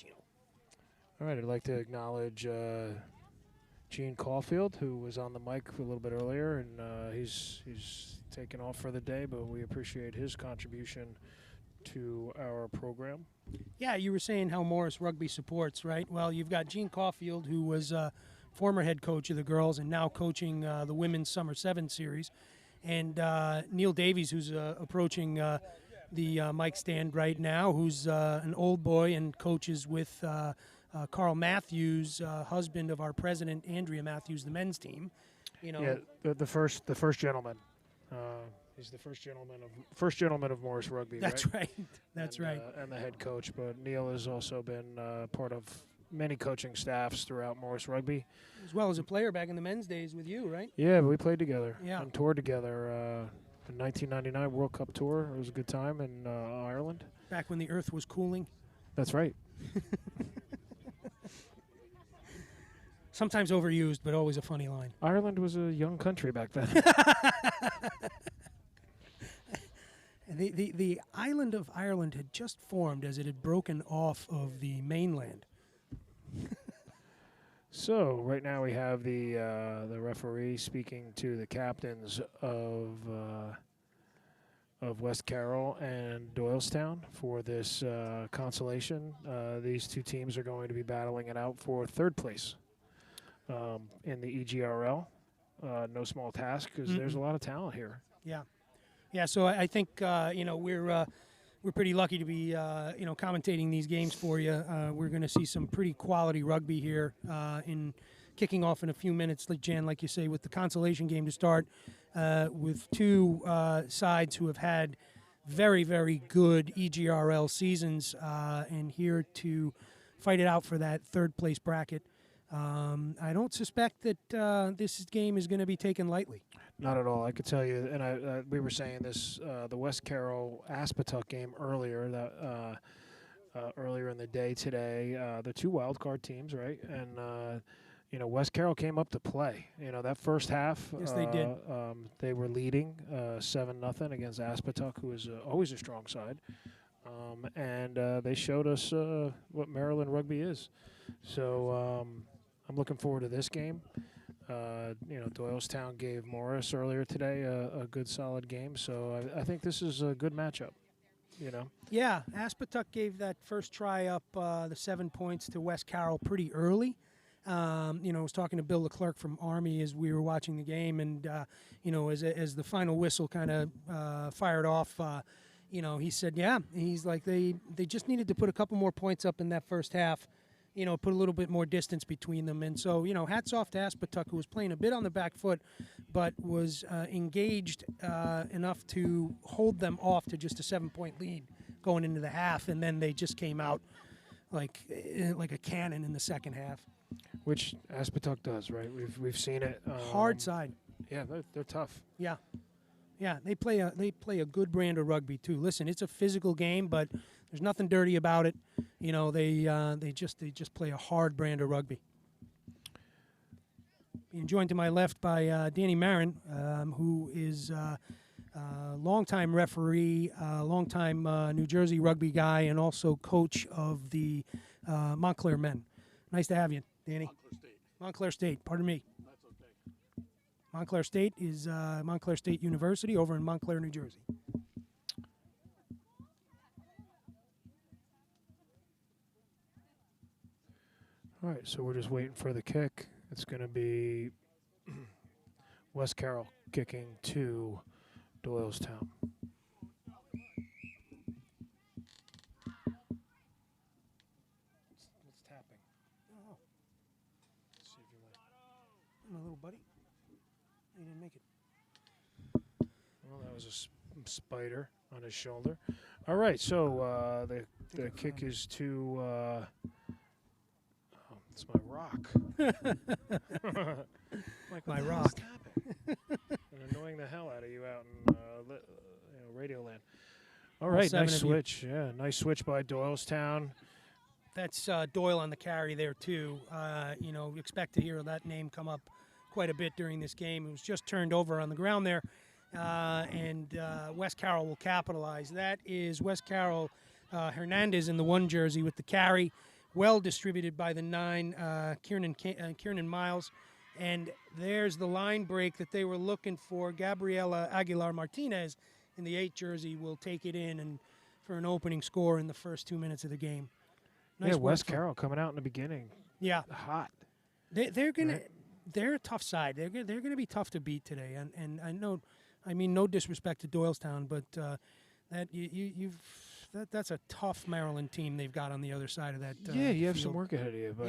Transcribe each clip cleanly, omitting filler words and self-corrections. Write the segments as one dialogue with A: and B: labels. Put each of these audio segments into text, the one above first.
A: Gino.
B: All right, I'd like to acknowledge Gene Caulfield, who was on the mic a little bit earlier, and he's taken off for the day, but we appreciate his contribution to our program.
A: Yeah, you were saying how Morris Rugby supports, right? Well, you've got Gene Caulfield, who was former head coach of the girls and now coaching the women's Summer 7 series, and Neil Davies, who's approaching the mic stand right now, who's an old boy and coaches with Carl Matthews, husband of our president, Andrea Matthews, the men's team. You know,
B: yeah, the first gentleman. He's the first gentleman of Morris Rugby.
A: That's right.
B: That's right. And the head coach. But Neil has also been part of many coaching staffs throughout Morris Rugby,
A: as well as a player back in the men's days with you, right?
B: Yeah, we played together.
A: Yeah.
B: And toured together. The 1999 World Cup tour. It was a good time in Ireland.
A: Back when the earth was cooling.
B: That's right.
A: Sometimes overused, but always a funny line.
B: Ireland was a young country back then.
A: The island of Ireland had just formed as it had broken off of the mainland.
B: So right now we have the referee speaking to the captains of West Carroll and Doylestown for this consolation. These two teams are going to be battling it out for third place in the EGRL. No small task because there's a lot of talent here.
A: Yeah. So I think we're pretty lucky to be commentating these games for you. We're going to see some pretty quality rugby here in kicking off in a few minutes, Jan, like you say, with the consolation game to start, with two sides who have had very, very good EGRL seasons and here to fight it out for that third place bracket. I don't suspect that this game is going to be taken lightly.
B: Not at all. I could tell you, and we were saying this, the West Carroll Aspetuck game earlier, earlier in the day today, the two wild card teams, right? And West Carroll came up to play. That first half,
A: yes, they did.
B: They were leading 7-0 against Aspetuck, who is always a strong side, and they showed us what Maryland rugby is. So I'm looking forward to this game. Doylestown gave Morris earlier today a good solid game, so I think this is a good matchup.
A: Yeah, Aspetuck gave that first try up the 7 points to West Carroll pretty early. I was talking to Bill Leclerc from Army as we were watching the game, and as the final whistle kind of fired off, he said, yeah, he's like they just needed to put a couple more points up in that first half. Put a little bit more distance between them. And so, hats off to Aspetuck, who was playing a bit on the back foot, but was engaged enough to hold them off to just a 7-point lead going into the half. And then they just came out like a cannon in the second half.
B: Which Aspetuck does, right? We've seen it.
A: Hard side.
B: Yeah, they're tough.
A: Yeah. Yeah, they play a good brand of rugby too. Listen, it's a physical game, but there's nothing dirty about it. They just play a hard brand of rugby. Being joined to my left by Danny Marin, who is a longtime referee, longtime New Jersey rugby guy, and also coach of the Montclair men. Nice to have you, Danny. Montclair State. Pardon me.
C: That's okay.
A: Montclair State is Montclair State University over in Montclair, New Jersey.
B: All right, so we're just waiting for the kick. It's going to be West Carroll kicking to Doylestown. It's tapping.
A: Oh.
B: Let's see if you might.
A: My little buddy. He didn't make it.
B: Well, that was a spider on his shoulder. All right, so the kick is to... it's my rock.
A: My rock.
B: And annoying the hell out of you out in Radio Land. All right, nice switch. Yeah, nice switch by Doylestown.
A: That's Doyle on the carry there too. Expect to hear that name come up quite a bit during this game. It was just turned over on the ground there, and West Carroll will capitalize. That is West Carroll Hernandez in the 1 jersey with the carry. well distributed by the 9, Kiernan Miles. And there's the line break that they were looking for. Gabriela Aguilar-Martinez in the 8 jersey will take it in and for an opening score in the first 2 minutes of the game. Nice
B: West Carroll coming out in the beginning.
A: Yeah.
B: Hot.
A: They're gonna they're a tough side. They're gonna be tough to beat today. And I know, I mean, no disrespect to Doylestown, but that's a tough Maryland team they've got on the other side of that.
B: You have
A: field.
B: some work ahead of you, but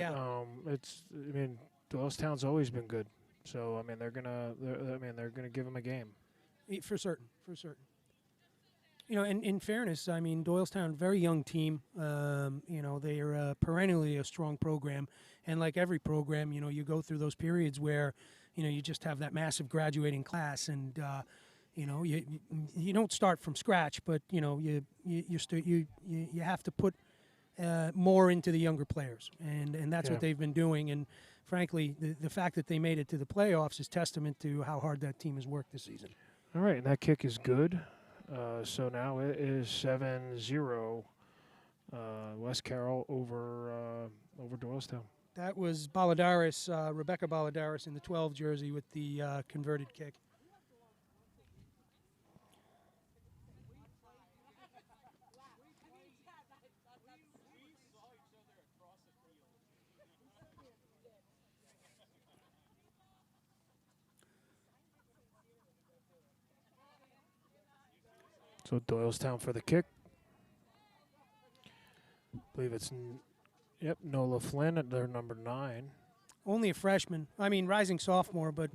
B: Doylestown's always been good. So they're gonna give them a game.
A: For certain. You know, and in fairness, I mean, Doylestown, very young team. They are perennially a strong program. And like every program, you go through those periods where, you just have that massive graduating class. And, you don't start from scratch, but, you have to put more into the younger players. And that's what they've been doing. And frankly, the fact that they made it to the playoffs is testament to how hard that team has worked this season.
B: All right, and that kick is good. So now it is 7-0 West Carroll over Doylestown.
A: That was Baladaris, Rebecca Baladaris in the 12 jersey with the converted kick.
B: So Doylestown for the kick. I believe it's, Nola Flynn at their number 9.
A: Only a freshman. I mean, rising sophomore, but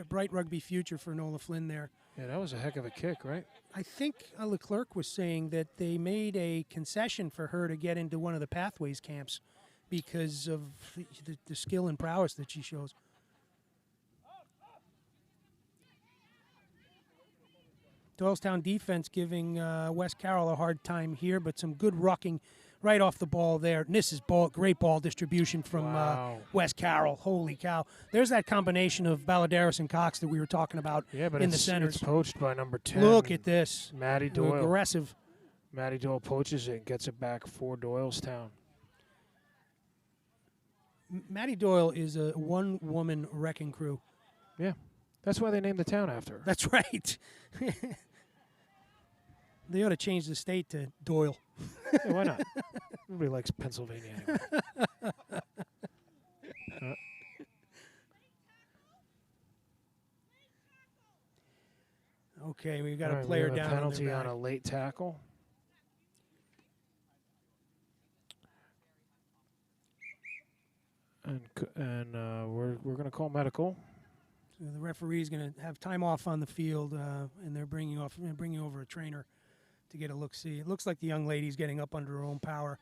A: bright rugby future for Nola Flynn there.
B: Yeah, that was a heck of a kick, right?
A: I think Leclerc was saying that they made a concession for her to get into one of the Pathways camps because of the skill and prowess that she shows. Doylestown defense giving West Carroll a hard time here, but some good rucking right off the ball there. And this is great ball distribution from West Carroll. Holy cow. There's that combination of Baladaris and Cox that we were talking about in the centers.
B: It's poached by number 10.
A: Look at this.
B: Maddie Doyle.
A: Aggressive.
B: Maddie Doyle poaches it and gets it back for Doylestown.
A: Maddie Doyle is a one-woman wrecking crew.
B: Yeah. That's why they named the town after her.
A: That's right. They ought to change the state to Doyle.
B: Yeah, why not? Nobody likes Pennsylvania anyway.
A: Okay, we've got a player down.
B: Penalty on a late tackle. And we're going to call medical.
A: So the referee's going to have time off on the field, and they're bringing over a trainer to get a look-see. It looks like the young lady's getting up under her own power.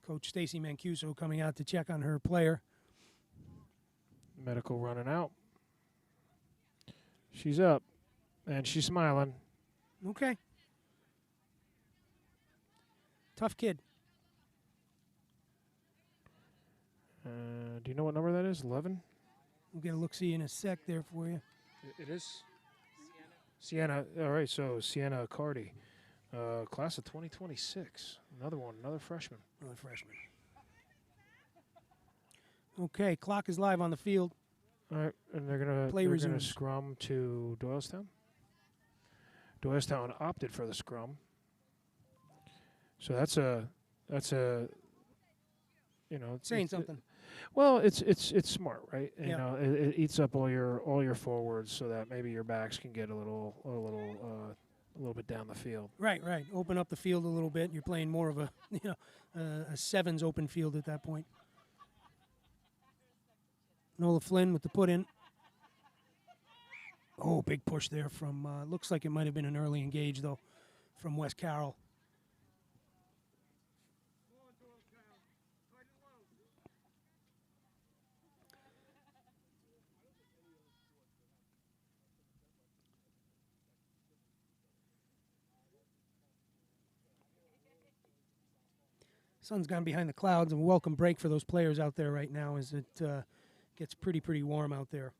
A: Coach Stacy Mancuso coming out to check on her player.
B: Medical running out. She's up, and she's smiling.
A: Okay. Tough kid.
B: Do you know what number that is? 11?
A: We'll get a look-see in a sec there for you.
B: It is? Sienna. All right, so Sienna Cardi. Class of 2026. Another one, another freshman.
A: Another freshman. Okay, clock is live on the field.
B: All right, and they're gonna scrum to Doylestown. Doylestown opted for the scrum. So that's a
A: saying something.
B: Well, it's smart, right? Yeah. You know, it eats up all your forwards so that maybe your backs can get a little bit down the field.
A: Right. Open up the field a little bit. You're playing more of a sevens open field at that point. Nola Flynn with the put in. Oh, big push there from. Looks like it might have been an early engage though, from West Carroll. Sun's gone behind the clouds, and welcome break for those players out there right now as it gets pretty warm out there.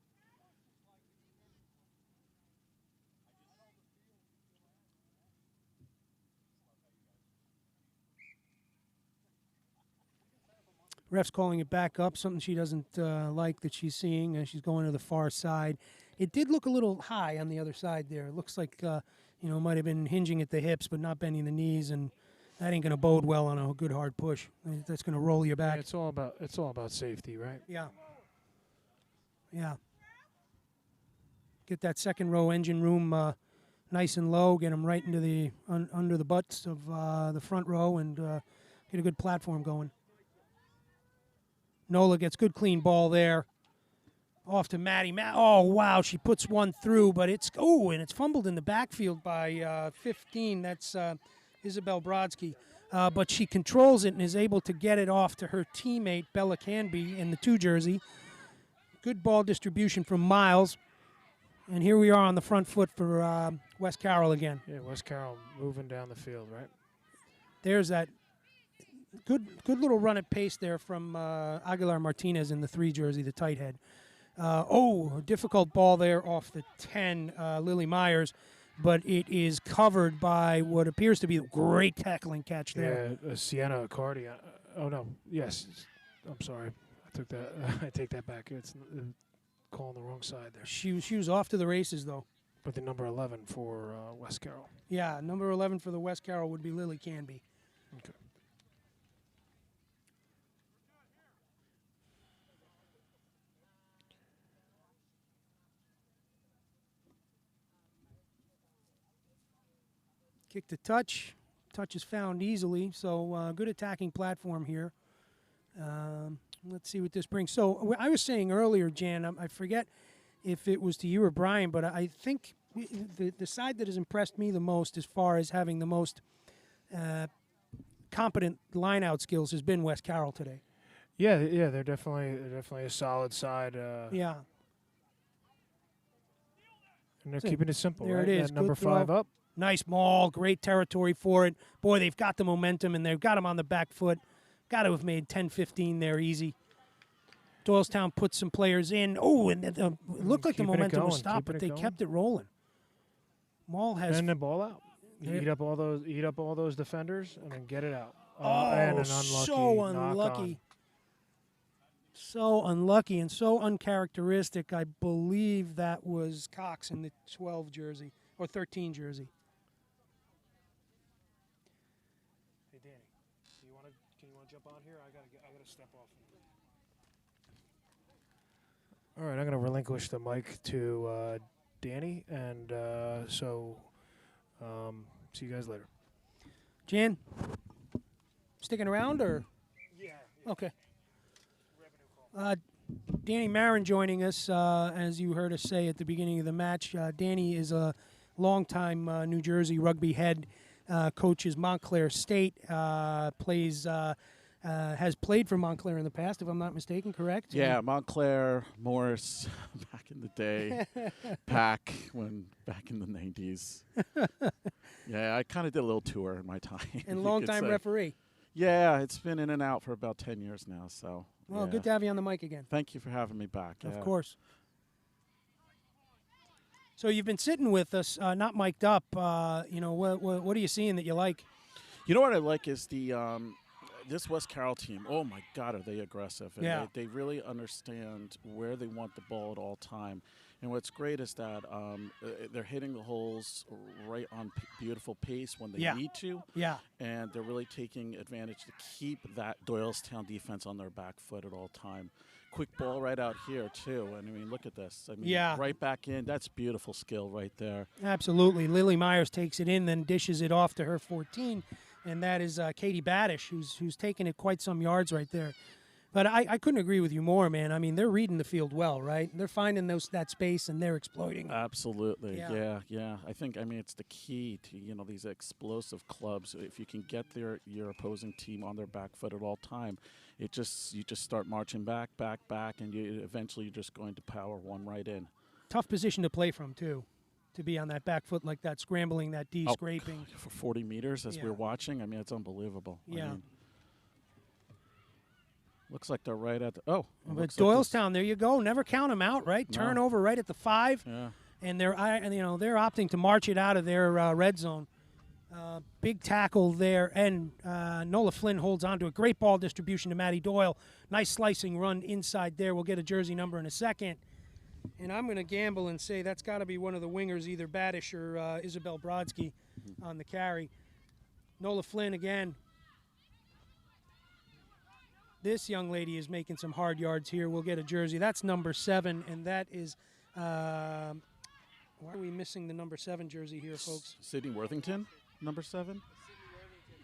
A: Ref's calling it back up, something she doesn't like that she's seeing. She's going to the far side. It did look a little high on the other side there. It looks like, might have been hinging at the hips but not bending the knees, and that ain't going to bode well on a good hard push. That's going to roll you back.
B: Yeah, it's all about safety, right?
A: Yeah. Yeah. Get that second row engine room nice and low. Get them right into the under the butts of the front row, and get a good platform going. Nola gets good clean ball there. Off to Maddie. Oh, wow, she puts one through, but it's fumbled in the backfield by 15. That's Isabel Brodsky. But she controls it and is able to get it off to her teammate, Bella Canby, in the 2 jersey. Good ball distribution from Miles. And here we are on the front foot for West Carroll again.
B: Yeah, West Carroll moving down the field, right?
A: There's that good little run at pace there from Aguilar Martinez in the 3 jersey, the tight head. A difficult ball there off the 10, Lily Myers, but it is covered by what appears to be a great tackling catch there.
B: Yeah, Sienna Accardi. Oh, no. Yes. I'm sorry. I take that back. It's calling the wrong side there.
A: She was off to the races, though.
B: But the number 11 for West Carroll.
A: Yeah, number 11 for the West Carroll would be Lily Canby.
B: Okay.
A: Kick to touch. Touch is found easily, so good attacking platform here. Let's see what this brings. So I was saying earlier, Jan, I forget if it was to you or Brian, but I think the side that has impressed me the most as far as having the most competent line-out skills has been West Carroll today.
B: Yeah, they're definitely a solid side.
A: Yeah.
B: And they're keeping it simple,
A: there
B: right?
A: it is.
B: Number
A: Good
B: 5
A: throw.
B: up.
A: Nice maul, great territory for it. Boy, they've got the momentum, and they've got them on the back foot. Got to have made 10-15 there easy. Doylestown put some players in. Oh, and it looked like the momentum was stopped, but they kept it rolling. Maul has
B: and the ball out. Eat up all those defenders and then get it out.
A: And an so unlucky. So unlucky and so uncharacteristic. I believe that was Cox in the 12 jersey or 13 jersey. Hey Danny, can you want to jump on here? I gotta step off.
B: All right, I'm going to relinquish the mic to Danny, and see you guys later.
A: Jan, sticking around or?
B: Yeah.
A: Okay. Danny Marin joining us, as you heard us say at the beginning of the match. Danny is a longtime New Jersey rugby head, coaches Montclair State, has played for Montclair in the past, if I'm not mistaken, correct?
C: Yeah, Montclair, Morris, back in the day, Pack, back in the 90s. Yeah, I kind of did a little tour in my time.
A: And longtime referee.
C: Yeah, it's been in and out for about 10 years now, so.
A: Well,
C: yeah.
A: Good to have you on the mic again.
C: Thank you for having me back.
A: Of course. So you've been sitting with us, not mic'd up. What are you seeing that you like?
C: You know what I like is this West Carroll team. Oh my God, are they aggressive? And
A: yeah.
C: They really understand where they want the ball at all time. And what's great is that they're hitting the holes right on beautiful pace when they need to.
A: Yeah.
C: And they're really taking advantage to keep that Doylestown defense on their back foot at all time. Quick ball right out here, too. And, I mean, look at this. I mean, right back in. That's beautiful skill right there.
A: Absolutely. Lily Myers takes it in, then dishes it off to her 14. And that is Katie Baddish, who's taken it quite some yards right there. But I couldn't agree with you more, man. I mean, they're reading the field well, right? They're finding that space and they're exploiting it.
C: Absolutely, yeah. I think, it's the key to, these explosive clubs. If you can get your opposing team on their back foot at all time, you just start marching back, and eventually you're just going to power one right in.
A: Tough position to play from, too. To be on that back foot like that, scrambling that D, scraping.
C: For 40 meters as we're watching, it's unbelievable.
A: Yeah.
C: Looks like they're right at the
A: but Doylestown, there you go. Never count them out, right?
C: No.
A: Turnover right at the 5.
C: Yeah.
A: And they're opting to march it out of their red zone. Big tackle there, and Nola Flynn holds on to a great ball distribution to Matty Doyle. Nice slicing run inside there. We'll get a jersey number in a second. And I'm going to gamble and say that's got to be one of the wingers, either Badish or Isabel Brodsky on the carry. Nola Flynn again. This young lady is making some hard yards here. We'll get a jersey. That's number 7, and that is... why are we missing the number 7 jersey here, folks?
C: Sydney Worthington, number 7?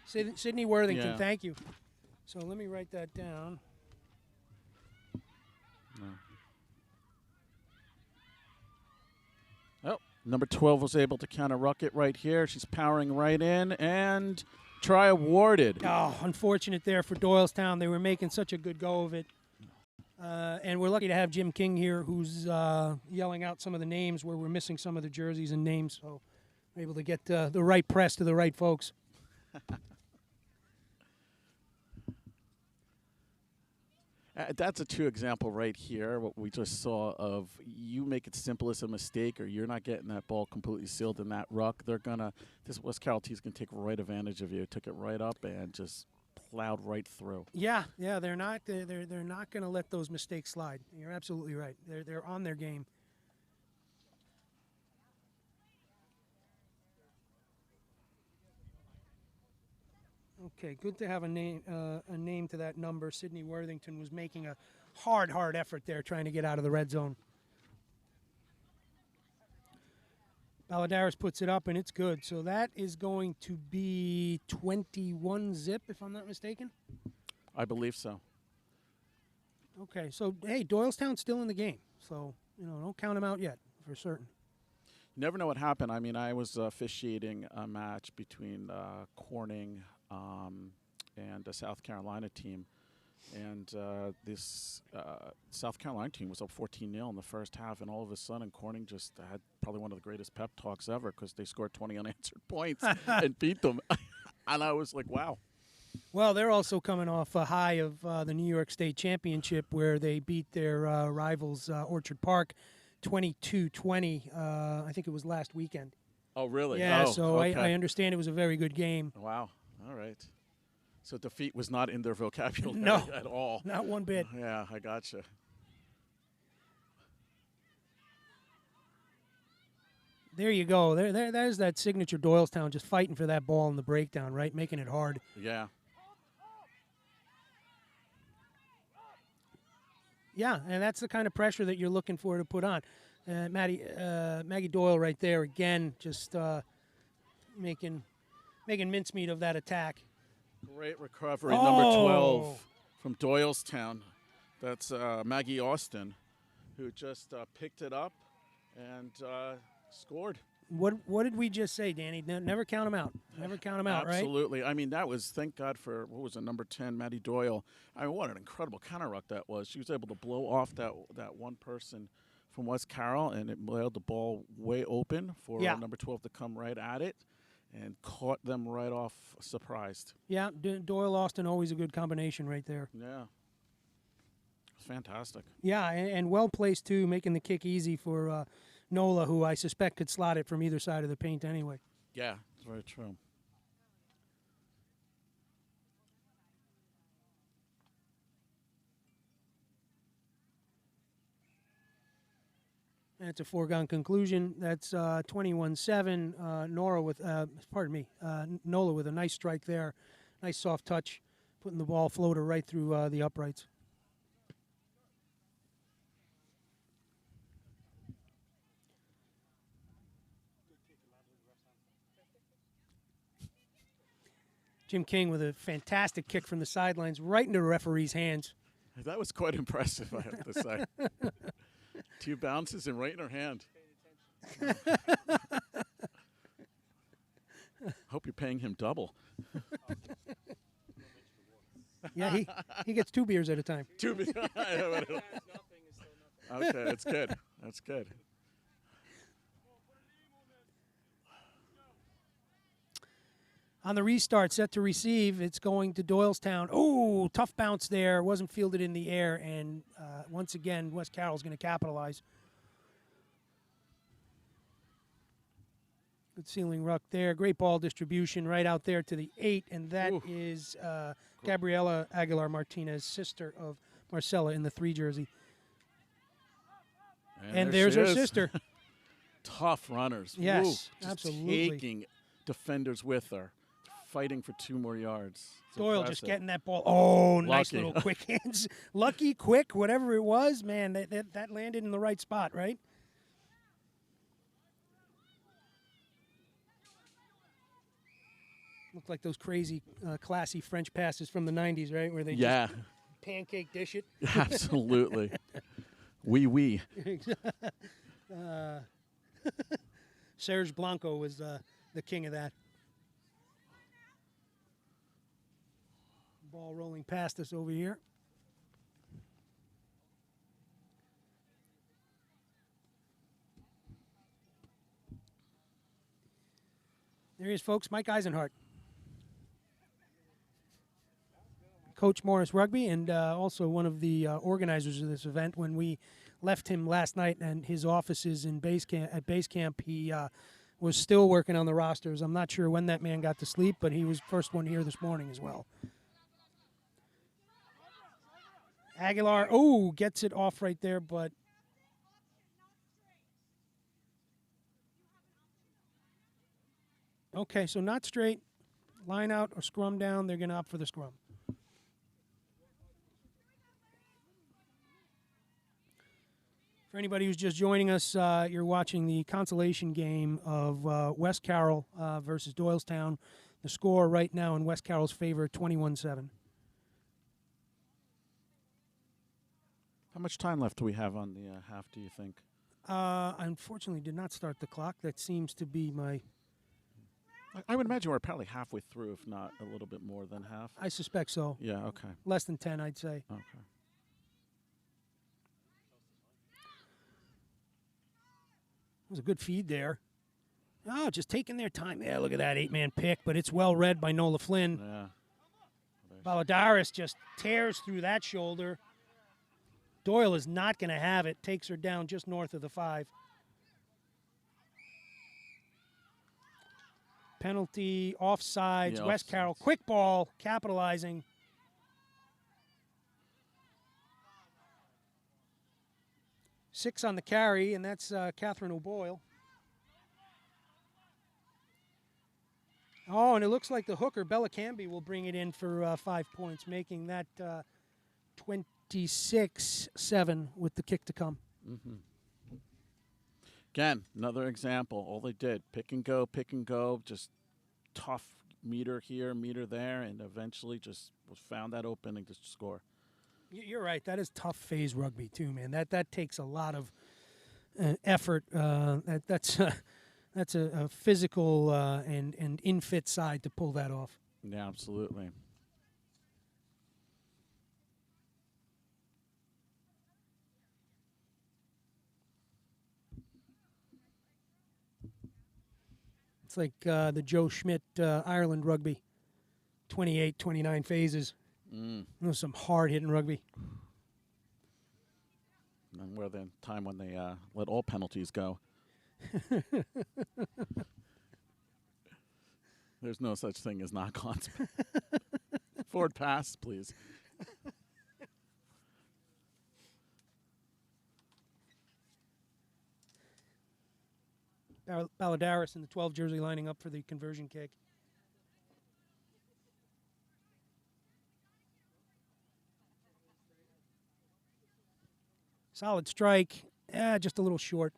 A: Sydney Worthington,
C: Yeah.
A: thank you. So let me write that down.
C: Oh, number 12 was able to counter-ruck it right here. She's powering right in, and try awarded.
A: Oh, unfortunate there for Doylestown. They were making such a good go of it. And we're lucky to have Jim King here, who's yelling out some of the names where we're missing some of the jerseys and names. So we're able to get the right press to the right folks.
C: That's a true example right here, what we just saw of you make it simple as a mistake or you're not getting that ball completely sealed in that ruck. This West Carroll team's going to take right advantage of you. Took it right up and just plowed right through.
A: Yeah, they're not going to let those mistakes slide. You're absolutely right. They're on their game. Okay, good to have a name to that number. Sydney Worthington was making a hard effort there trying to get out of the red zone. Balladaris puts it up, and it's good. So that is going to be 21 zip, if I'm not mistaken.
C: I believe so.
A: Okay, so, hey, Doylestown's still in the game. So, don't count them out yet, for certain.
C: You never know what happened. I mean, I was officiating a match between Corning and a South Carolina team. And this South Carolina team was up 14-0 in the first half, and all of a sudden Corning just had probably one of the greatest pep talks ever because they scored 20 unanswered points and beat them. And I was like, wow.
A: Well, they're also coming off a high of the New York State Championship where they beat their rivals Orchard Park 22-20. I think it was last weekend.
C: Oh, really?
A: Yeah,
C: oh,
A: so
C: okay.
A: I understand it was a very good game.
C: Wow. All right. So defeat was not in their vocabulary
A: No,
C: at all.
A: Not one bit.
C: Yeah, I gotcha.
A: There you go. There's that signature Doylestown just fighting for that ball in the breakdown, right? Making it hard.
C: Yeah.
A: Yeah, and that's the kind of pressure that you're looking for to put on. Maggie Doyle right there again, just making mincemeat of that attack.
C: Great recovery, number 12 from Doylestown. That's Maggie Austin, who just picked it up and scored.
A: What did we just say, Danny? Never count them out. Never count them out, right?
C: Absolutely. I mean, that was, thank God for, what was it, number 10, Maddie Doyle. I mean, what an incredible counter ruck that was. She was able to blow off that one person from West Carroll, and it laid the ball way open for number 12 to come right at it and caught them right off surprised.
A: Yeah, Doyle Austin, always a good combination right there.
C: Yeah. Fantastic.
A: Yeah, and well placed, too, making the kick easy for Nola, who I suspect could slot it from either side of the paint anyway.
C: Yeah, it's very true.
A: And it's a foregone conclusion. That's 21-7. Nola with a nice strike there. Nice soft touch, putting the ball floater right through the uprights. Jim King with a fantastic kick from the sidelines right into the referee's hands.
C: That was quite impressive, I have to say. 2 bounces and right in her hand. Hope you're paying him double.
A: Yeah, he gets 2 beers at a time.
C: 2 beers. Okay, that's good. That's good.
A: On the restart, set to receive, it's going to Doylestown. Oh, tough bounce there. Wasn't fielded in the air, and once again, West Carroll's going to capitalize. Good ceiling ruck there. Great ball distribution right out there to the 8, and that
C: Ooh.
A: is Gabriela Aguilar Martinez, sister of Marcella in the 3 jersey. And
C: there
A: there's
C: she
A: her
C: is.
A: sister.
C: Tough runners.
A: Yes,
C: Ooh, just
A: absolutely.
C: taking defenders with her, fighting for 2 more yards. It's
A: Doyle
C: impressive.
A: just getting that ball. Oh, nice
C: Lucky.
A: little quick hands. Lucky, quick, whatever it was. Man, that landed in the right spot, right? Looked like those crazy, classy French passes from the 90s, right? Where they
C: Yeah,
A: just pancake dish it.
C: absolutely. Oui.
A: Serge Blanco was the king of that. Ball rolling past us over here. There he is, folks. Mike Eisenhart. Coach Morris Rugby, and also one of the organizers of this event. When we left him last night and his offices in at base camp, he was still working on the rosters. I'm not sure when that man got to sleep, but he was first one here this morning as well. Aguilar, gets it off right there, but okay, so not straight. Line out or scrum down. They're going to opt for the scrum. For anybody who's just joining us, you're watching the consolation game of West Carroll versus Doylestown. The score right now in West Carroll's favor, 21-7.
C: How much time left do we have on the half, do you think?
A: I unfortunately did not start the clock. That seems to be my...
C: I would imagine we're probably halfway through, if not a little bit more than half.
A: I suspect so.
C: Yeah, okay.
A: Less than 10, I'd say.
C: Okay.
A: It was a good feed there. Oh, just taking their time. Yeah, look at that 8-man pick, but it's well read by Nola Flynn.
C: Yeah.
A: Baladaris just tears through that shoulder. Doyle is not going to have it. Takes her down just north of the 5. Penalty, offsides,
C: Yeah,
A: West
C: offsides.
A: Carroll. Quick ball, capitalizing. Six on the carry, and that's Catherine O'Boyle. Oh, and it looks like the hooker, Bella Camby, will bring it in for 5 points, making that 26-7 with the kick to come.
C: Mm-hmm. Again, another example. All they did, pick and go, just tough meter here, meter there, and eventually just found that opening to score.
A: You're right. That is tough phase rugby too, man. That takes a lot of effort. That's a physical and in-fit side to pull that off.
C: Yeah, absolutely.
A: It's like the Joe Schmidt Ireland rugby, 28, 29 phases. That was some hard-hitting rugby.
C: And we're the time when they let all penalties go. There's no such thing as knock-ons. Forward pass, please.
A: Baladaris in the 12 jersey lining up for the conversion kick. Solid strike. Just a little short.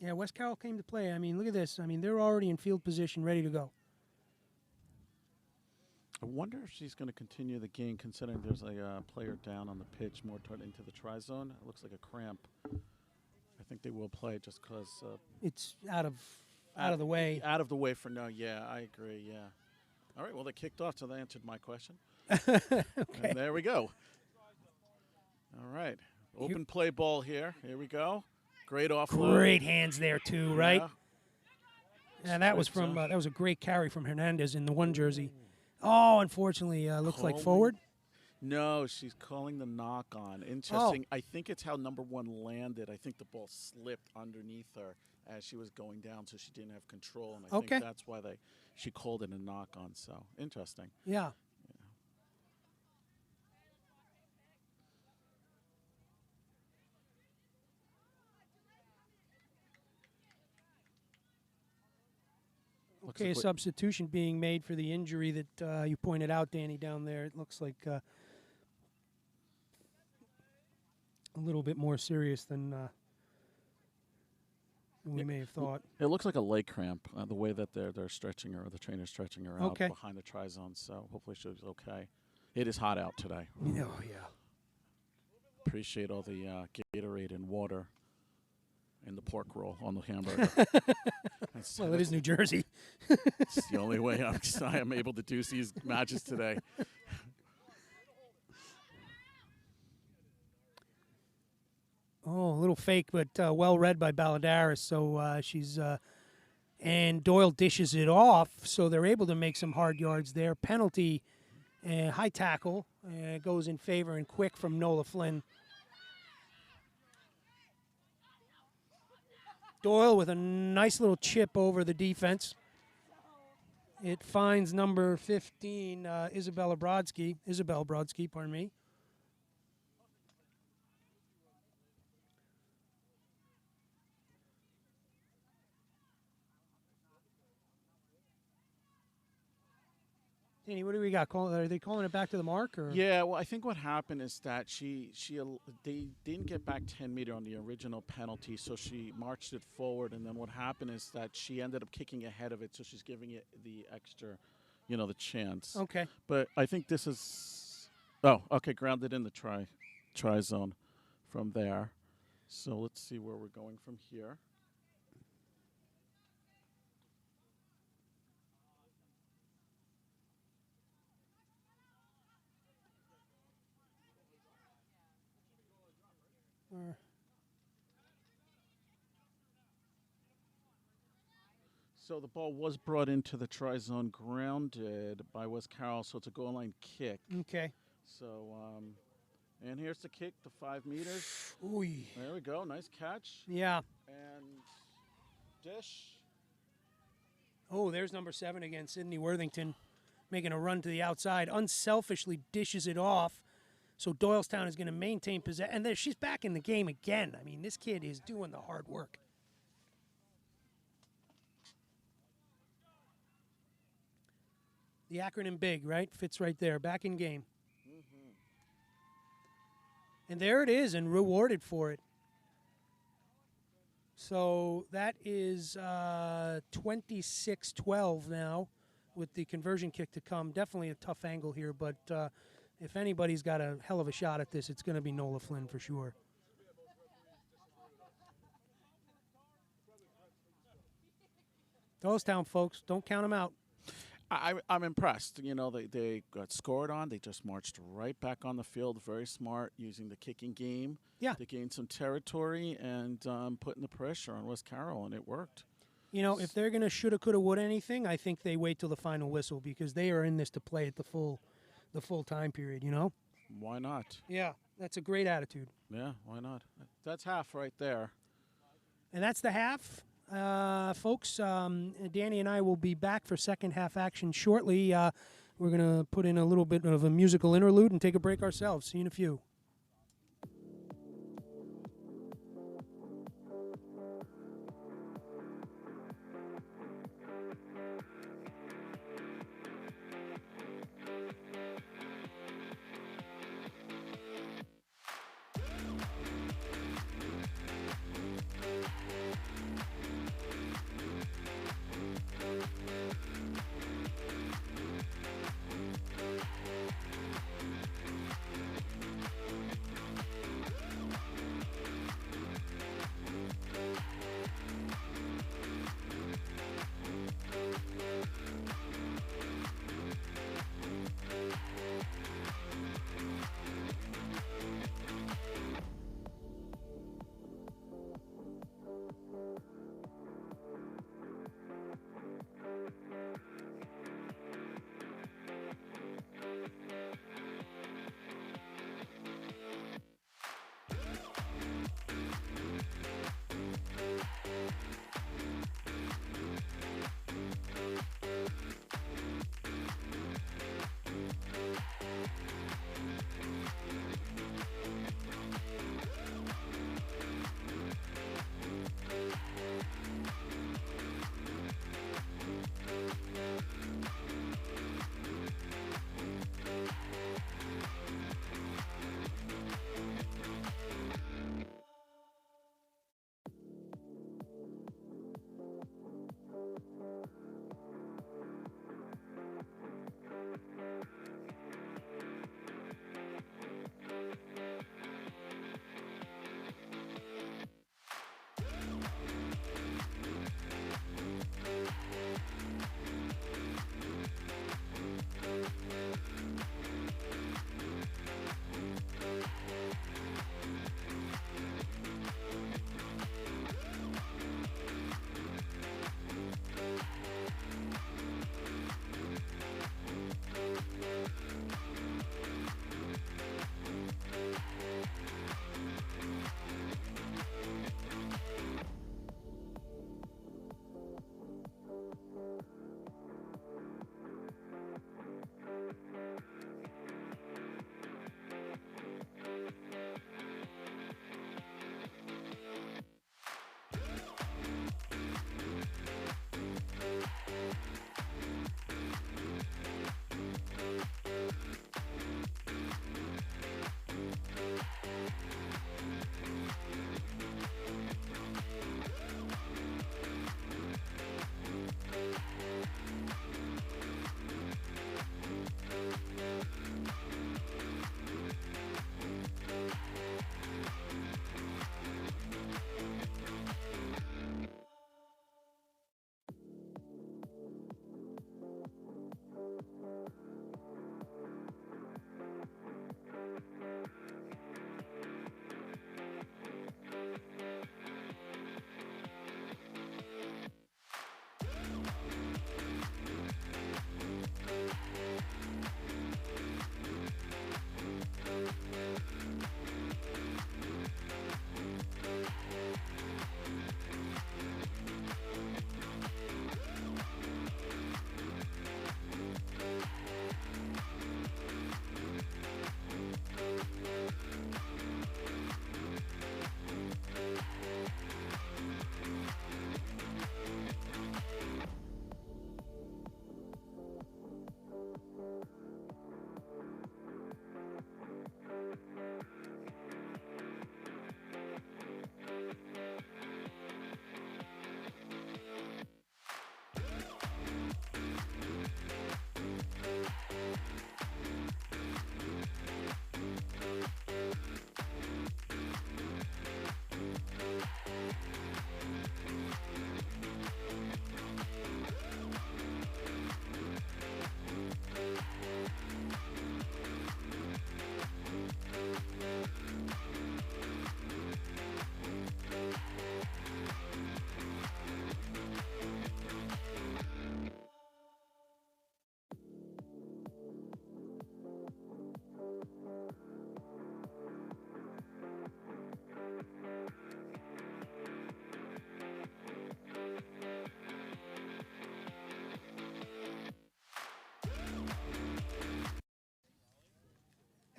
A: Yeah, West Carroll came to play. I mean, look at this. I mean, they're already in field position, ready to go.
C: I wonder if she's going to continue the game, considering there's a player down on the pitch more toward into the try-zone. It looks like a cramp. I think they will play just because...
A: it's out of the way.
C: Out of the way for now, yeah, I agree, yeah. All right, well, they kicked off, so they answered my question.
A: Okay.
C: And there we go. All right, open play ball here. Here we go. Great offload.
A: Great hands there, too, right?
C: Yeah.
A: And that was from that was a great carry from Hernandez in the one jersey. Oh, unfortunately, looks like forward.
C: No, she's calling the knock on. Interesting. I think it's how number 1 landed. I think the ball slipped underneath her as she was going down, so she didn't have control. And I think that's why she called it a knock on. So interesting.
A: Yeah. Okay, a substitution being made for the injury that you pointed out, Danny, down there. It looks like a little bit more serious than we may have thought.
C: It looks like a leg cramp, the way that they're stretching her, the trainer's stretching her out behind the tri-zone. So hopefully she's okay. It is hot out today.
A: Oh, yeah.
C: Appreciate all the Gatorade and water and the pork roll on the hamburger.
A: Well, it is New Jersey.
C: It's the only way I am able to do these matches today.
A: Oh, a little fake, but well read by Balladaris. So she's and Doyle dishes it off, so they're able to make some hard yards there. Penalty, high tackle, goes in favor and quick from Nola Flynn. Doyle with a nice little chip over the defense. It finds number 15, Isabel Brodsky, pardon me. Danny, what do we got? Are they calling it back to the mark? Or?
C: Yeah, well, I think what happened is that they didn't get back 10 meter on the original penalty, so she marched it forward, and then what happened is that she ended up kicking ahead of it, so she's giving it the extra, the chance.
A: Okay.
C: But I think this is, grounded in the try zone from there. So let's see where we're going from here. So the ball was brought into the try-zone, grounded by West Carroll, so it's a goal line kick.
A: Okay.
C: So, and here's the kick, the 5 meters.
A: Ooh.
C: There we go, nice catch.
A: Yeah.
C: And dish.
A: Oh, there's number 7 again, Sydney Worthington, making a run to the outside, unselfishly dishes it off. So Doylestown is going to maintain possession. And she's back in the game again. I mean, this kid is doing the hard work. The acronym BIG, right? Fits right there. Back in game. Mm-hmm. And there it is, and rewarded for it. So that is 26-12 now with the conversion kick to come. Definitely a tough angle here, but if anybody's got a hell of a shot at this, it's going to be Nola Flynn for sure. Doylestown, folks, don't count them out.
C: I'm impressed. They got scored on. They just marched right back on the field. Very smart, using the kicking game.
A: Yeah.
C: They gained some territory and putting the pressure on West Carroll, and it worked.
A: If they're going to shoulda, coulda, woulda anything, I think they wait till the final whistle because they are in this to play at the full time period,
C: Why not?
A: Yeah, that's a great attitude.
C: Yeah, why not? That's half right there.
A: And that's the half. Folks, Danny and I will be back for second half action shortly. We're going to put in a little bit of a musical interlude and take a break ourselves. See you in a few.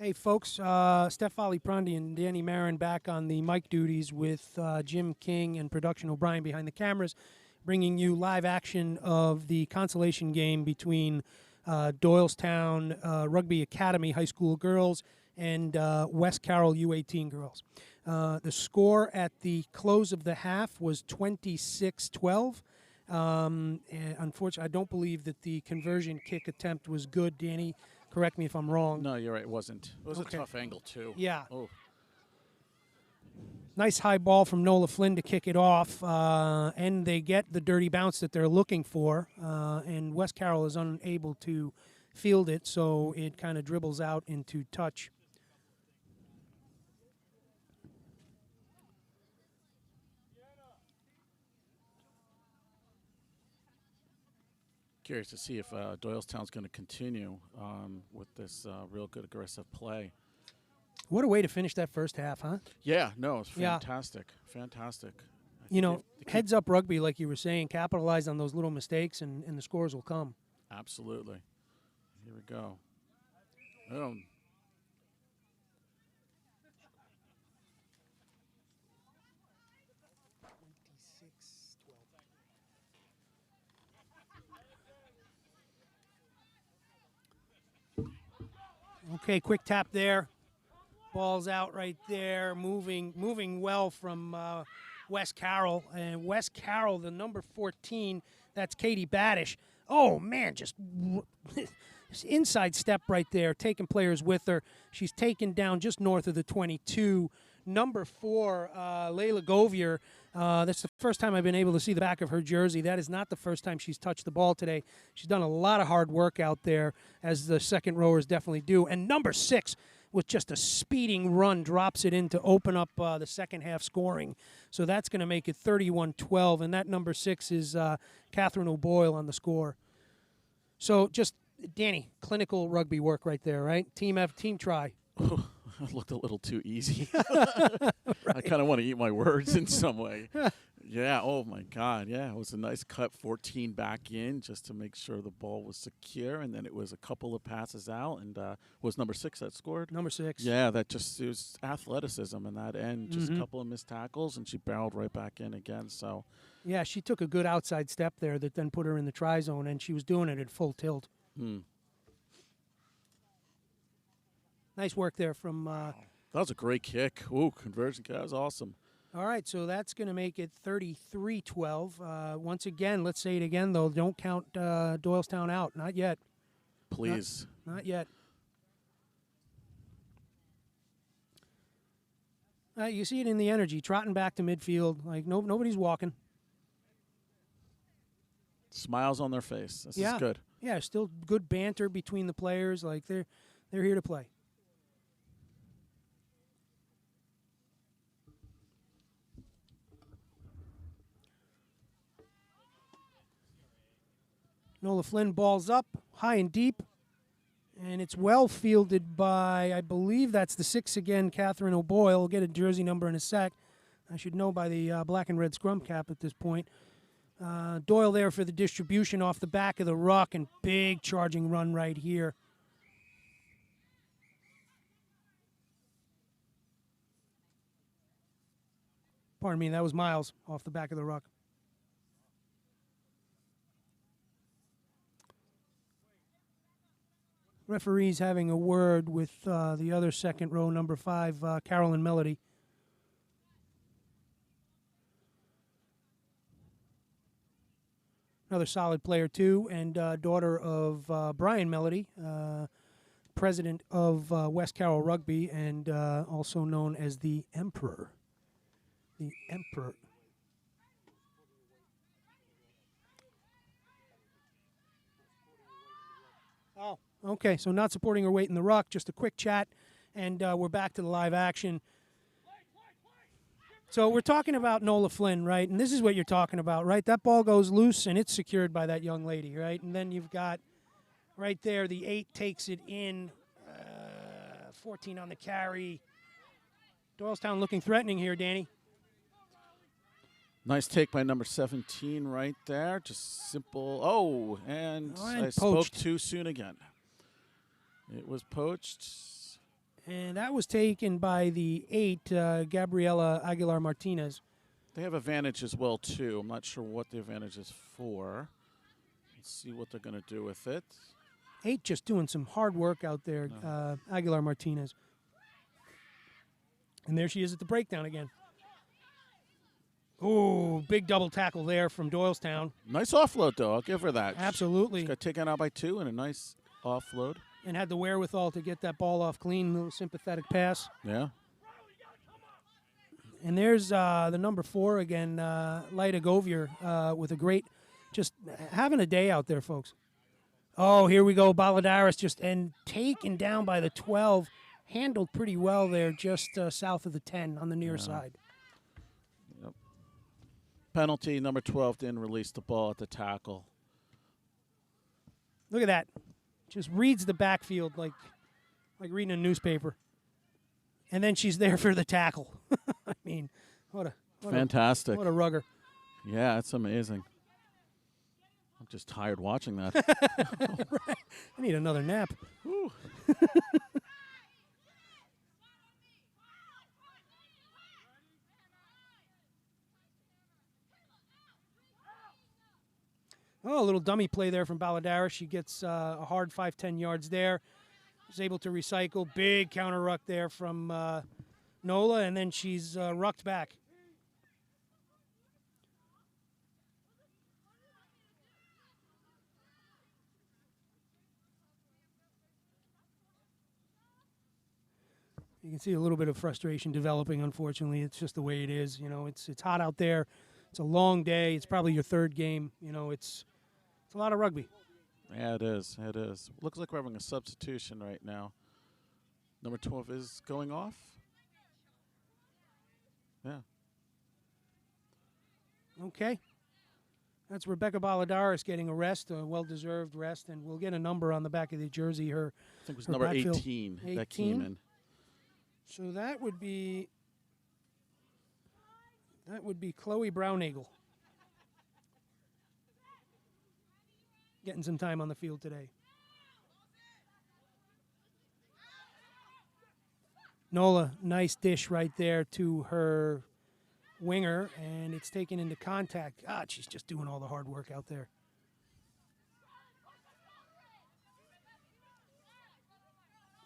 A: Hey, folks, Steph Prandi and Danny Marin back on the mic duties with Jim King and Production O'Brien behind the cameras, bringing you live action of the consolation game between Doylestown Rugby Academy High School girls and West Carroll U18 girls. The score at the close of the half was 26-12. And unfortunately, I don't believe that the conversion kick attempt was good. Danny, correct me if I'm wrong.
C: No, you're right. It wasn't. It was
A: Okay.
C: a tough angle, too.
A: Yeah.
C: Oh.
A: Nice high ball from Nola Flynn to kick it off, and they get the dirty bounce that they're looking for, and West Carroll is unable to field it, so it kind of dribbles out into touch.
C: Curious to see if Doylestown's going to continue with this real good aggressive play.
A: What a way to finish that first half, huh?
C: Yeah, no, it's
A: Yeah.
C: fantastic. Fantastic.
A: You know, heads up rugby, like you were saying, capitalize on those little mistakes, and the scores will come.
C: Absolutely. Here we go. Oh.
A: Okay, quick tap there. Ball's out right there, moving well from West Carroll. And West Carroll, the number 14, that's Katie Baddish. Oh, man, just inside step right there, taking players with her. She's taken down just north of the 22. Number 4, Layla Govier. That's the first time I've been able to see the back of her jersey. That is not the first time she's touched the ball today. She's done a lot of hard work out there, as the second rowers definitely do. And number 6, with just a speeding run, drops it in to open up the second half scoring. So that's going to make it 31-12, and that number 6 is Catherine O'Boyle on the score. So just, Danny, clinical rugby work right there, right? Team try.
C: It looked a little too easy. I kind of want to eat my words in some way. Yeah, oh my God, yeah. It was a nice cut, 14 back in, just to make sure the ball was secure, and then it was a couple of passes out, and was number 6 that scored?
A: Number 6.
C: Yeah, it was athleticism in that end, just a couple of missed tackles, and she barreled right back in again, so.
A: Yeah, she took a good outside step there that then put her in the try zone, and she was doing it at full tilt. Nice work there from...
C: That was a great kick. Ooh, conversion, that was awesome.
A: All right, so that's going to make it 33-12. Once again, let's say it again, though. Don't count Doylestown out. Not yet.
C: Please.
A: Not yet. You see it in the energy, trotting back to midfield. Like, nobody's walking.
C: Smiles on their face. This is good.
A: Yeah, still good banter between the players. Like, they're here to play. Nola Flynn balls up, high and deep, and it's well fielded by, I believe that's the 6 again, Catherine O'Boyle. We'll get a jersey number in a sec. I should know by the black and red scrum cap at this point. Doyle there for the distribution off the back of the ruck, and big charging run right here. Pardon me, that was Miles off the back of the ruck. Referees having a word with the other second row, number 5, Carolyn Melody. Another solid player, too, and daughter of Brian Melody, president of West Carroll Rugby, and also known as the Emperor. The Emperor. Oh. Okay, so not supporting her weight in the ruck, just a quick chat, and we're back to the live action. So we're talking about Nola Flynn, right? And this is what you're talking about, right? That ball goes loose, and it's secured by that young lady, right? And then you've got right there, the 8 takes it in, 14 on the carry. Doylestown looking threatening here, Danny.
C: Nice take by number 17 right there. Just simple. Oh, and I
A: poached.
C: spoke too soon again. It was poached.
A: And that was taken by the 8, Gabriela Aguilar-Martinez.
C: They have advantage as well, too. I'm not sure what the advantage is for. Let's see what they're going to do with it.
A: 8 just doing some hard work out there, Aguilar-Martinez. And there she is at the breakdown again. Ooh, big double tackle there from Doylestown.
C: Nice offload, though. I'll give her that.
A: Absolutely.
C: She got taken out by 2 and a nice offload.
A: And had the wherewithal to get that ball off clean, little sympathetic pass.
C: Yeah.
A: And there's the number 4 again, Lyda Govier, with a great, just having a day out there, folks. Oh, here we go, Baladaris just and taken down by the 12, handled pretty well there, just south of the 10 on the near side.
C: Yep. Penalty, number 12 didn't release the ball at the tackle.
A: Look at that, just reads the backfield like reading a newspaper. And then she's there for the tackle. I mean, what
C: fantastic.
A: What a rugger.
C: Yeah, it's amazing. I'm just tired watching that.
A: Right. I need another nap. Oh, a little dummy play there from Baladaris. She gets a hard 5-10 yards there. Was able to recycle. Big counter ruck there from Nola, and then she's rucked back. You can see a little bit of frustration developing, unfortunately. It's just the way it is. You know, it's hot out there. It's a long day. It's probably your 3rd game. You know, it's a lot of rugby.
C: Yeah, it is. It is. Looks like we're having a substitution right now. Number 12 is going off. Yeah.
A: Okay. That's Rebecca Baladaris getting a rest, a well-deserved rest, and we'll get a number on the back of the jersey.
C: I think it was number 18 that came in.
A: So that would be Chloe Browneagle. Getting some time on the field today. Nola, nice dish right there to her winger, and it's taken into contact. God, she's just doing all the hard work out there.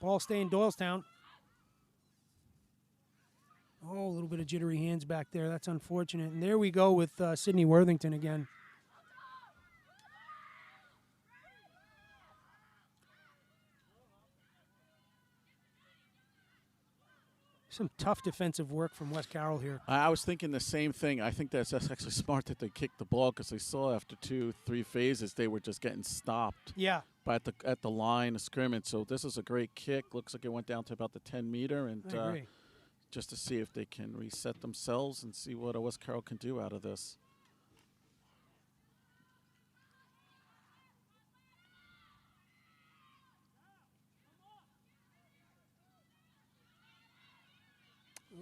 A: Ball staying Doylestown. Oh, a little bit of jittery hands back there. That's unfortunate. And there we go with Sydney Worthington again. Some tough defensive work from West Carroll here.
C: I was thinking the same thing. I think that's actually smart that they kicked the ball because they saw after 2-3 phases they were just getting stopped.
A: Yeah.
C: But at the line of scrimmage. So this is a great kick. Looks like it went down to about the 10-meter. And
A: I agree.
C: Just to see if they can reset themselves and see what West Carroll can do out of this.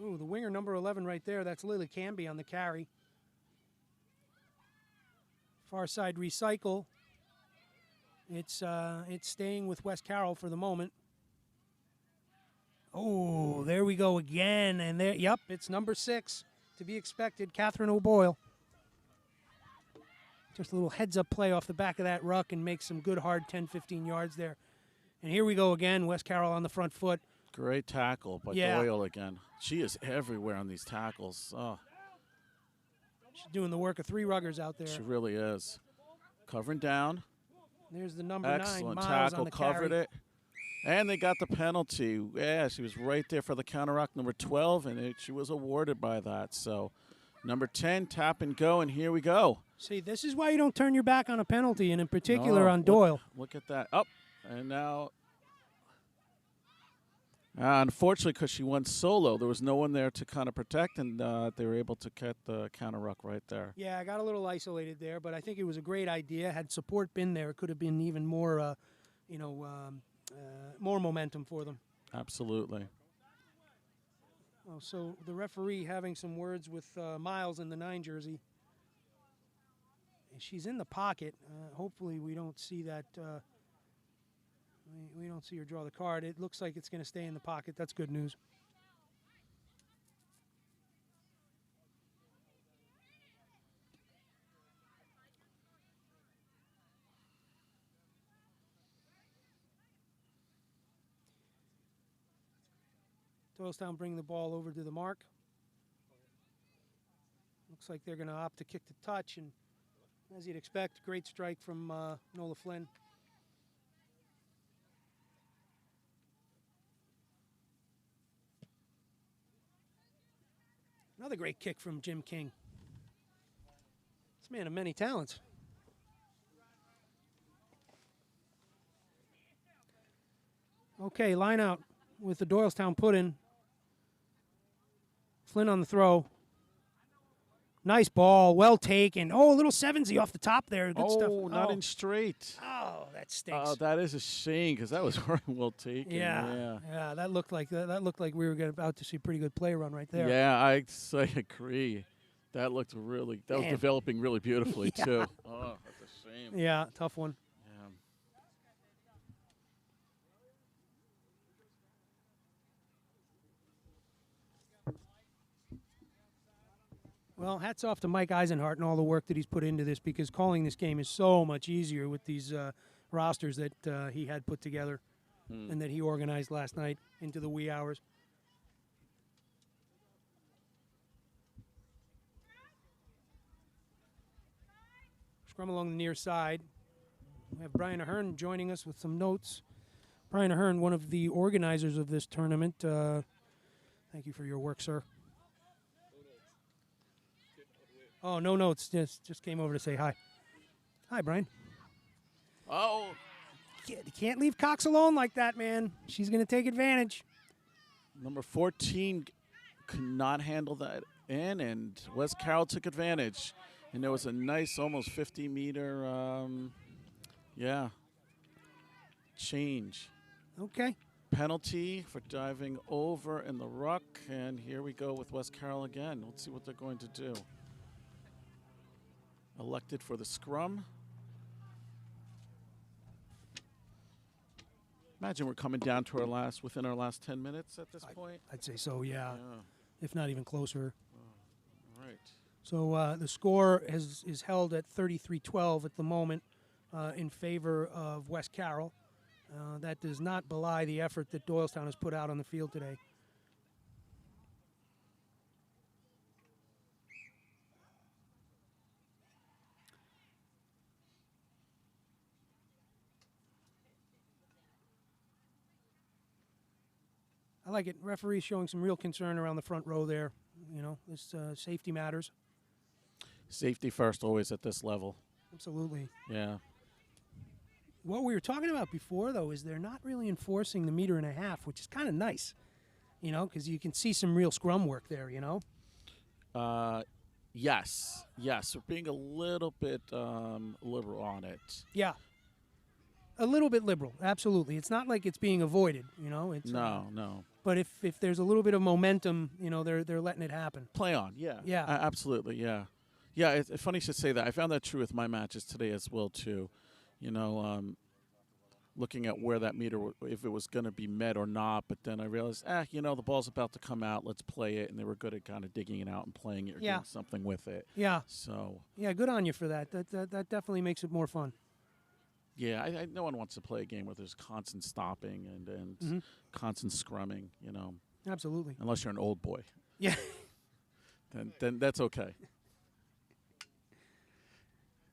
A: Ooh, the winger number 11 right there. That's Lily Canby on the carry. Far side recycle. It's staying with West Carroll for the moment. Oh, there we go again. And there, yep, it's number 6 to be expected, Catherine O'Boyle. Just a little heads-up play off the back of that ruck and make some good hard 10-15 yards there. And here we go again, West Carroll on the front foot.
C: Great tackle by Doyle again. She is everywhere on these tackles. Oh.
A: She's doing the work of 3 ruggers out there.
C: She really is. Covering down.
A: There's the number 9,
C: excellent
A: Miles
C: tackle,
A: on the
C: covered
A: carry.
C: it. And they got the penalty. Yeah, she was right there for the counter rock, number 12, and she was awarded by that. So number 10, tap and go, and here we go.
A: See, this is why you don't turn your back on a penalty, and in particular on Doyle.
C: Look at that. Up, and now, unfortunately, because she went solo, there was no one there to kind of protect, and they were able to get the counter ruck right there.
A: Yeah, I got a little isolated there, but I think it was a great idea. Had support been there, it could have been even more, more momentum for them.
C: Absolutely.
A: Oh, so the referee having some words with Miles in the 9 jersey. And she's in the pocket. Hopefully we don't see that We don't see her draw the card. It looks like it's going to stay in the pocket. That's good news. Doylestown bring the ball over to the mark. Looks like they're going to opt to kick the touch, and as you'd expect, great strike from Nola Flynn. Another great kick from Jim King. This man of many talents. Okay, line out with the Doylestown put-in. Flynn on the throw. Nice ball, well taken. Oh, a little sevensy off the top there. Good stuff.
C: Oh, not in straight.
A: Oh, that stinks.
C: Oh, that is a shame because that was very well taken.
A: Yeah, that looked like we were about to see a pretty good play run right there.
C: Yeah, I agree. That looked really. That was developing really beautifully too. Oh, that's a shame.
A: Yeah, tough one.
C: Yeah.
A: Well, hats off to Mike Eisenhart and all the work that he's put into this, because calling this game is so much easier with these rosters that he had put together and that he organized last night into the wee hours. Scrum along the near side. We have Brian Ahern joining us with some notes. Brian Ahern, one of the organizers of this tournament. Thank you for your work, sir. Oh, no notes. Just came over to say hi. Hi, Brian.
C: Oh.
A: You can't leave Cox alone like that, man. She's going to take advantage.
C: Number 14 could not handle that in, and West Carroll took advantage. And there was a nice, almost 50-meter, change.
A: Okay.
C: Penalty for diving over in the ruck, and here we go with West Carroll again. Let's see what they're going to do. Elected for the scrum. Imagine we're coming down to within our last 10 minutes at this point.
A: I'd say so, yeah. If not even closer.
C: Right.
A: So the score is held at 33-12 at the moment in favor of West Carroll. That does not belie the effort that Doylestown has put out on the field today. I like it. Referees showing some real concern around the front row there. You know, this safety matters.
C: Safety first always at this level.
A: Absolutely.
C: Yeah.
A: What we were talking about before, though, is they're not really enforcing the 1.5 meters, which is kind of nice, you know, because you can see some real scrum work there, you know?
C: Yes. We're being a little bit liberal on it.
A: Yeah. A little bit liberal, absolutely. It's not like it's being avoided, you know? It's,
C: No.
A: But if there's a little bit of momentum, you know, they're letting it happen.
C: Play on, yeah.
A: Yeah.
C: Absolutely, yeah. Yeah, it's funny you should say that. I found that true with my matches today as well, too. You know, looking at where that meter, if it was going to be met or not, but then I realized, you know, the ball's about to come out, let's play it, and they were good at kind of digging it out and playing it or doing something with it.
A: Yeah.
C: So.
A: Yeah, good on you for that. That definitely makes it more fun.
C: Yeah, no one wants to play a game where there's constant stopping and constant scrumming, you know.
A: Absolutely.
C: Unless you're an old boy.
A: Yeah.
C: Then that's okay.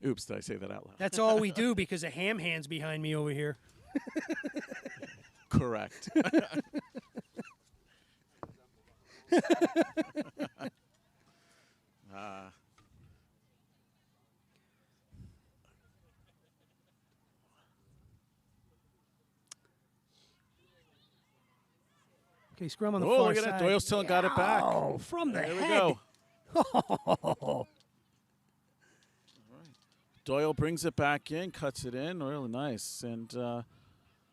C: Oops, did I say that out loud?
A: That's all we do because of ham hands behind me over here.
C: Correct.
A: Okay, scrum on the far side.
C: Oh, look at that. Doylestown got it back.
A: Oh, from the
C: there
A: head.
C: There we go. Doyle brings it back in, cuts it in. Really nice. And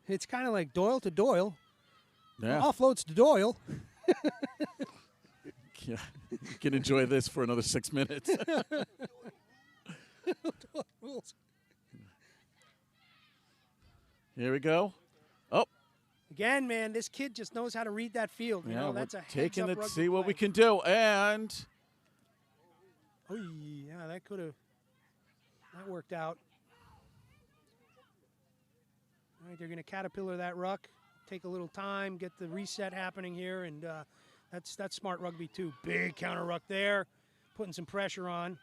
A: it's kind of like Doyle to Doyle.
C: Yeah.
A: Offloads to Doyle.
C: Yeah. You can enjoy this for another 6 minutes. Here we go.
A: Again, man, this kid just knows how to read that field. You know, that's a
C: taking
A: heads-up
C: it,
A: rugby
C: see what we
A: play.
C: can do. And
A: Oh, yeah, that worked out. All right, they're going to caterpillar that ruck, take a little time, get the reset happening here, and that's smart rugby too. Big counter ruck there, putting some pressure on.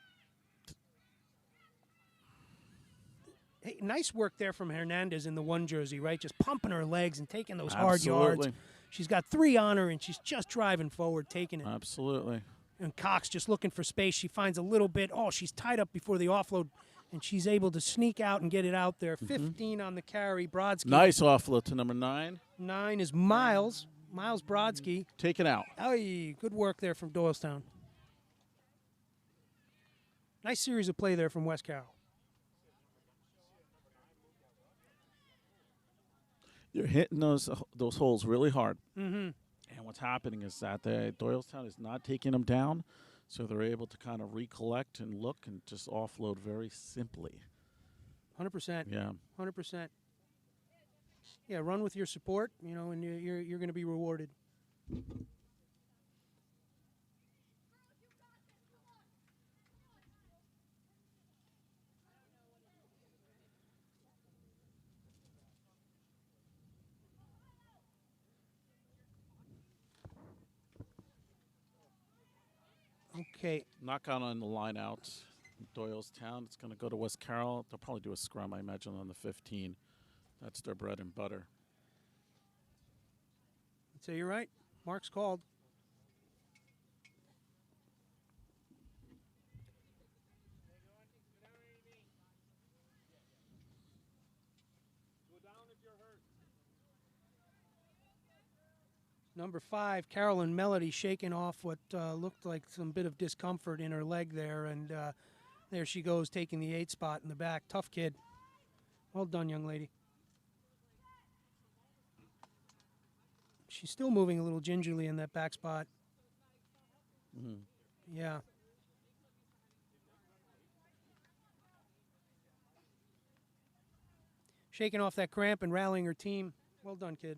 A: Hey, nice work there from Hernandez in the 1 jersey, right? Just pumping her legs and taking those hard yards. She's got 3 on her, and she's just driving forward, taking it.
C: Absolutely.
A: And Cox just looking for space. She finds a little bit. Oh, she's tied up before the offload, and she's able to sneak out and get it out there. 15 on the carry. Brodsky.
C: Nice offload to number 9.
A: 9 is Miles. Miles Brodsky.
C: Taken out.
A: Hey, good work there from Doylestown. Nice series of play there from West Carroll.
C: You're hitting those holes really hard.
A: Mm-hmm.
C: And what's happening is that Doylestown is not taking them down, so they're able to kind of recollect and look and just offload very simply.
A: 100%.
C: Yeah.
A: 100%. Yeah, run with your support, you know, and you're going to be rewarded. Okay.
C: Knockout on the line out. Doylestown. It's going to go to West Carroll. They'll probably do a scrum, I imagine, on the 15. That's their bread and butter.
A: I'd say you're right. Mark's called. Number 5, Carolyn Melody, shaking off what looked like some bit of discomfort in her leg there, and there she goes, taking the 8 spot in the back. Tough kid. Well done, young lady. She's still moving a little gingerly in that back spot.
C: Mm-hmm.
A: Yeah. Shaking off that cramp and rallying her team. Well done, kid.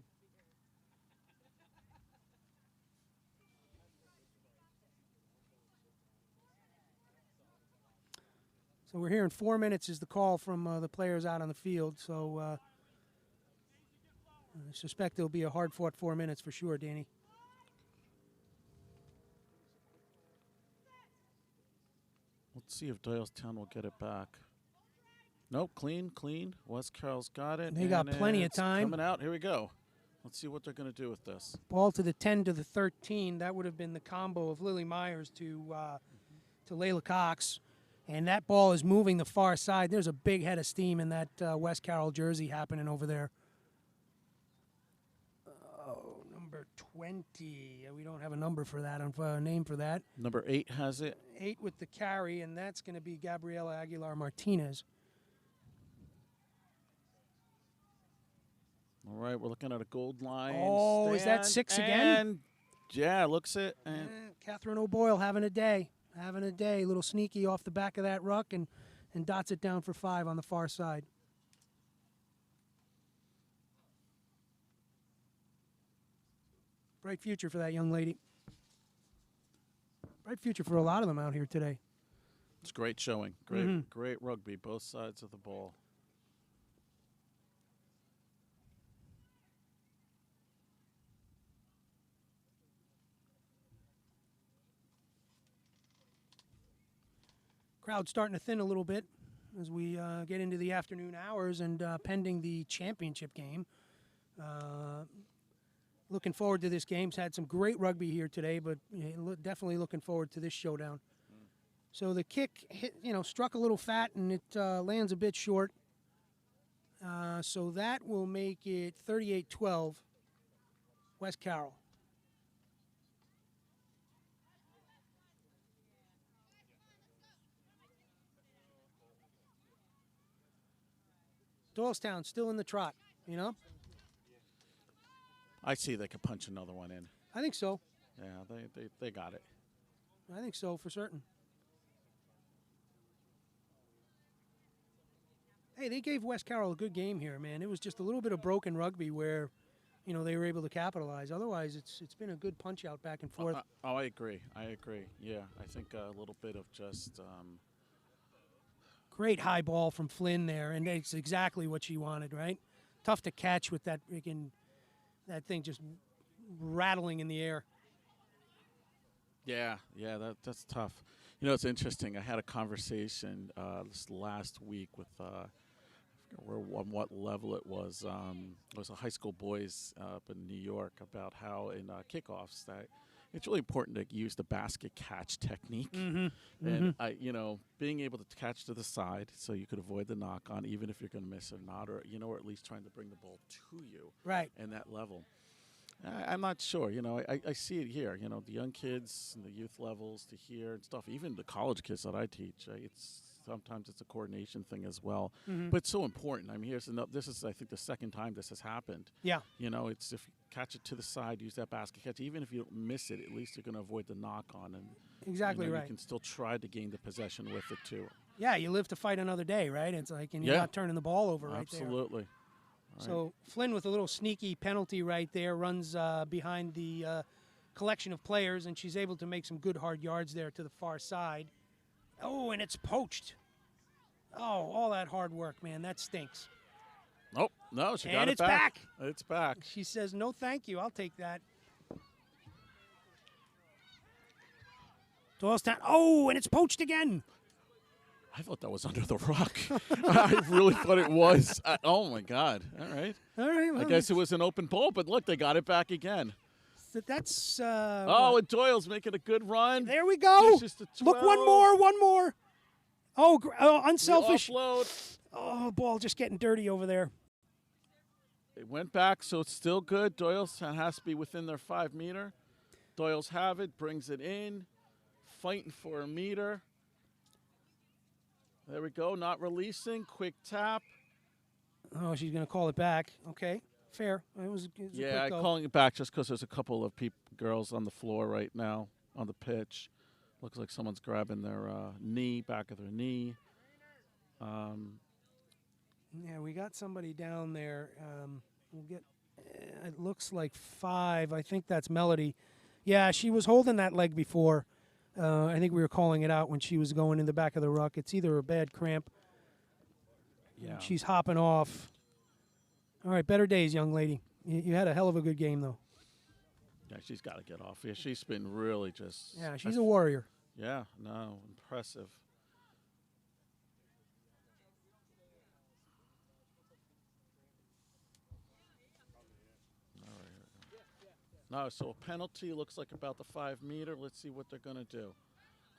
A: So we're hearing 4 minutes is the call from the players out on the field. So I suspect it'll be a hard-fought 4 minutes for sure, Danny.
C: Let's see if Doylestown will get it back. Nope, clean. West Carroll's got it.
A: They got plenty of time.
C: Coming out. Here we go. Let's see what they're going to do with this.
A: Ball to the 10 to the 13. That would have been the combo of Lily Myers to Layla Cox. And that ball is moving the far side. There's a big head of steam in that West Carroll jersey happening over there. Oh, number 20. We don't have a number for that, a name for that.
C: Number 8 has it.
A: 8 with the carry, and that's going to be Gabriela Aguilar-Martinez.
C: All right, we're looking at a gold line.
A: Oh, is that 6 again?
C: And yeah, looks it. And
A: Catherine O'Boyle having a day. Having a day. A little sneaky off the back of that ruck and dots it down for 5 on the far side. Bright future for that young lady. Bright future for a lot of them out here today.
C: it's great showing. Great rugby, both sides of the ball.
A: Crowd starting to thin a little bit as we get into the afternoon hours and pending the championship game. Looking forward to this game. It's had some great rugby here today, but definitely looking forward to this showdown. So the kick hit, struck a little fat and it lands a bit short. So that will make it 38-12, West Carroll. Doylestown still in the trot,
C: I see they could punch another one in.
A: I think so.
C: Yeah, they got it.
A: I think so for certain. Hey, they gave West Carroll a good game here, man. It was just a little bit of broken rugby where, they were able to capitalize. Otherwise, it's been a good punch out back and forth.
C: I agree. Yeah, I think a little bit of just.
A: Great high ball from Flynn there, and it's exactly what she wanted, right? Tough to catch with that that thing just rattling in the air.
C: Yeah, that's tough. It's interesting. I had a conversation this last week with I forget on what level it was. It was a high school boys up in New York about how in kickoffs that it's really important to use the basket catch technique.
A: Mm-hmm.
C: And being able to catch to the side so you could avoid the knock on, even if you're going to miss or not, or or at least trying to bring the ball to you.
A: Right.
C: And that level. I'm not sure. I see it here. The young kids and the youth levels to here and stuff. Even the college kids that I teach, sometimes it's a coordination thing as well.
A: Mm-hmm.
C: But it's so important. I mean, this is I think the second time this has happened.
A: Yeah.
C: It's if you catch it to the side, use that basket catch. Even if you don't miss it, at least you're going to avoid the knock on, and
A: exactly right.
C: You can still try to gain the possession with it too.
A: Yeah, you live to fight another day, right? It's like, and you're not turning the ball over right there.
C: Absolutely.
A: So Flynn with a little sneaky penalty right there, runs behind the collection of players, and she's able to make some good hard yards there to the far side. Oh, and it's poached. Oh, all that hard work, man. That stinks.
C: Nope. No, she got
A: and
C: it
A: it's back.
C: It's back.
A: She says, no, thank you. I'll take that. Doylestown. Oh, and it's poached again.
C: I thought that was under the rock. I really thought it was. Oh, my God. All right.
A: Well,
C: I guess it was an open ball, but look, they got it back again.
A: That's.
C: And Doyle's making a good run.
A: There we go. Look, one more. Oh, unselfish.
C: The offload.
A: Oh, ball just getting dirty over there.
C: It went back, so it's still good. Doylestown has to be within their 5 meter. Doyle's have it, brings it in, fighting for a meter. There we go, not releasing, quick tap.
A: Oh, she's going to call it back. Okay, fair. It was a quick go.
C: Calling it back just because there's a couple of girls on the floor right now on the pitch. Looks like someone's grabbing their back of their knee.
A: Yeah, we got somebody down there. We'll get. It looks like 5. I think that's Melody. Yeah, she was holding that leg before. I think we were calling it out when she was going in the back of the ruck. It's either a bad cramp.
C: Yeah.
A: She's hopping off. All right, better days, young lady. You had a hell of a good game, though.
C: Yeah, she's got to get off. Yeah, she's been really just.
A: Yeah, she's a warrior.
C: Yeah, no, impressive. No, so a penalty looks like about the 5 meter. Let's see what they're going to do.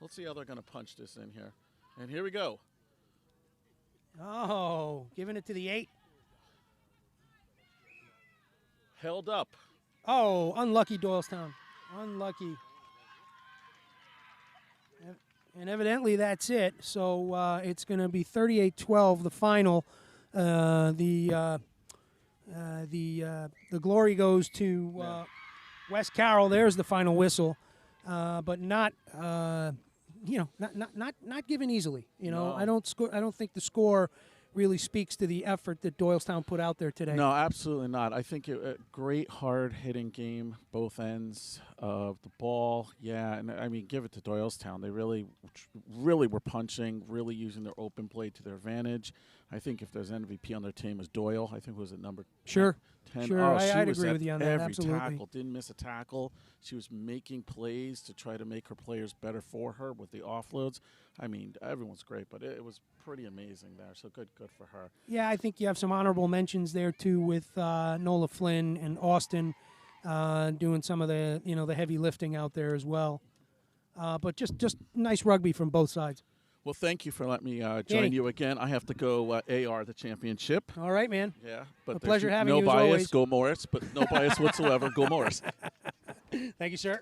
C: Let's see how they're going to punch this in here. And here we go.
A: Oh, giving it to the 8.
C: Held up.
A: Oh, unlucky Doylestown. Unlucky. And evidently that's it. So it's going to be 38-12, the final. The glory goes to West Carroll. There's the final whistle, but not not given easily.
C: No.
A: I don't think the score really speaks to the effort that Doylestown put out there today.
C: No, absolutely not. I think a great hard-hitting game, both ends of the ball. Yeah, and I mean, give it to Doylestown. They really were punching, really using their open play to their advantage. I think if there's MVP on their team is Doyle. I think it was at number 10.
A: Sure, I'd agree with you on that.
C: Every
A: Absolutely.
C: tackle, didn't miss a tackle. She was making plays to try to make her players better for her with the offloads. I mean, everyone's great, but it was pretty amazing there. So good for her.
A: Yeah, I think you have some honorable mentions there too with Nola Flynn and Austin doing some of the the heavy lifting out there as well. But just nice rugby from both sides.
C: Well, thank you for letting me join you again. I have to go AR the championship.
A: All right, man.
C: Yeah, but
A: a pleasure having
C: no
A: you
C: bias.
A: as always.
C: Go Morris, but no bias whatsoever. Go Morris.
A: Thank you, sir.